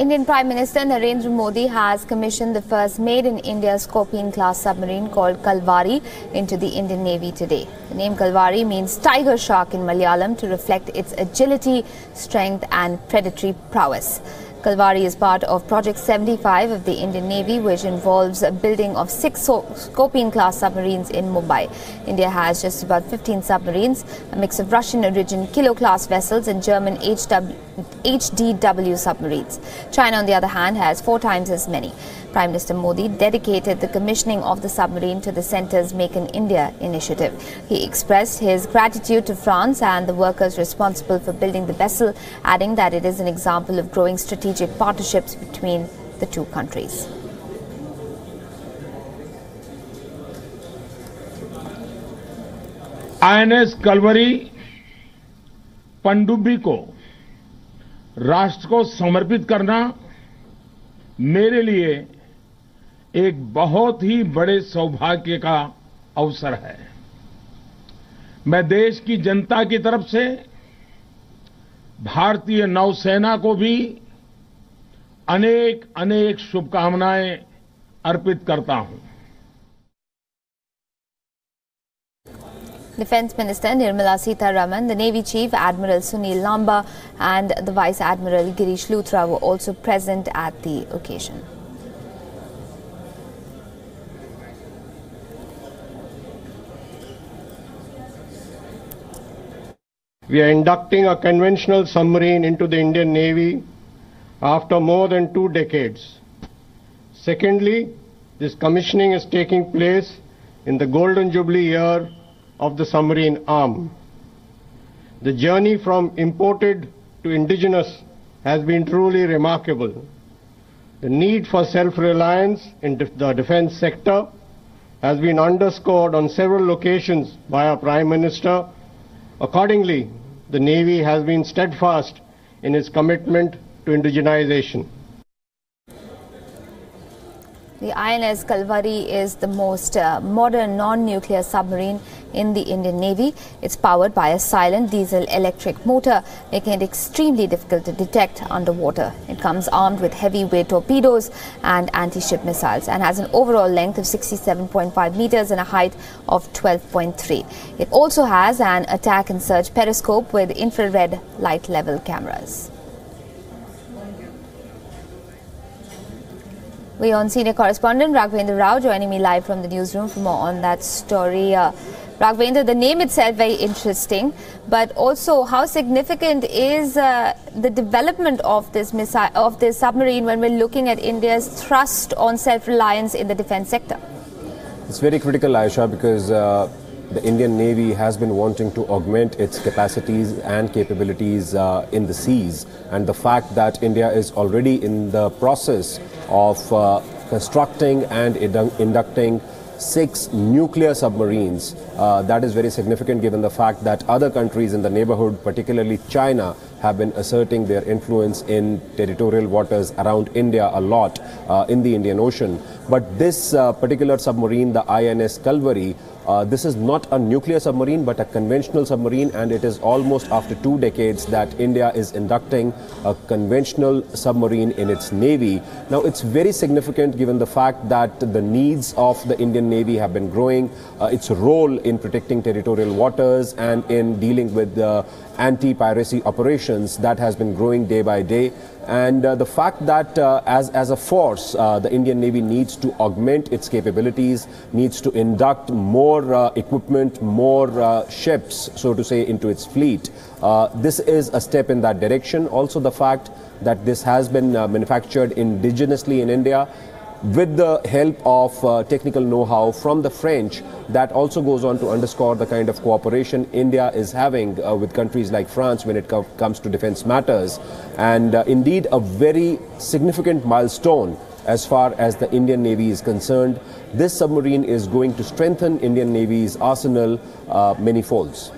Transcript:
Indian Prime Minister Narendra Modi has commissioned the first made-in-India Scorpene class submarine called Kalvari into the Indian Navy today. The name Kalvari means tiger shark in Malayalam to reflect its agility, strength and predatory prowess. Kalvari is part of Project 75 of the Indian Navy, which involves a building of 6 Scorpene-class submarines in Mumbai. India has just about 15 submarines, a mix of Russian-origin Kilo-class vessels and German HDW submarines. China, on the other hand, has 4 times as many. Prime Minister Modi dedicated the commissioning of the submarine to the centre's Make in India initiative. He expressed his gratitude to France and the workers responsible for building the vessel, adding that it is an example of growing strategic partnerships between the two countries. INS Kalvari पनडुब्बी को राष्ट्र को समर्पित करना मेरे लिए एक बहुत ही बड़े सौभाग्य का अवसर है। मैं देश की जनता की तरफ से भारतीय नौसेना को भी अनेक अनेक शुभकामनाएं अर्पित करता हूं। Defence Minister Nirmala Sitharaman, the Navy Chief Admiral Sunil Lamba and the Vice Admiral Girish Luthra were also present at the occasion. We are inducting a conventional submarine into the Indian Navy after more than 2 decades. Secondly, this commissioning is taking place in the Golden Jubilee year of the submarine arm. The journey from imported to indigenous has been truly remarkable. The need for self-reliance in the defense sector has been underscored on several occasions by our Prime Minister. Accordingly, the Navy has been steadfast in its commitment to indigenization. The INS Kalvari is the most modern non-nuclear submarine in the Indian Navy. It's powered by a silent diesel-electric motor, making it extremely difficult to detect underwater. It comes armed with heavyweight torpedoes and anti-ship missiles and has an overall length of 67.5 meters and a height of 12.3. It also has an attack and search periscope with infrared light level cameras. WION senior correspondent Raghvendra Rao joining me live from the newsroom for more on that story. Raghvendra, the name itself very interesting, but also how significant is the development of this submarine when we're looking at India's thrust on self-reliance in the defence sector? It's very critical, Aisha, because the Indian Navy has been wanting to augment its capacities and capabilities in the seas, and the fact that India is already in the process of constructing and inducting 6 nuclear submarines, that is very significant given the fact that other countries in the neighborhood, particularly China, have been asserting their influence in territorial waters around India a lot in the Indian Ocean. But this particular submarine, the INS Kalvari, this is not a nuclear submarine but a conventional submarine, and it is almost after 2 decades that India is inducting a conventional submarine in its navy. Now it's very significant given the fact that the needs of the Indian Navy have been growing, its role in protecting territorial waters and in dealing with anti-piracy operations that has been growing day by day. And the fact that as a force, the Indian Navy needs to augment its capabilities, needs to induct more equipment, more ships, so to say, into its fleet. This is a step in that direction. Also the fact that this has been manufactured indigenously in India with the help of technical know-how from the French, that also goes on to underscore the kind of cooperation India is having with countries like France when it comes to defense matters. And indeed a very significant milestone as far as the Indian Navy is concerned. This submarine is going to strengthen Indian Navy's arsenal many folds.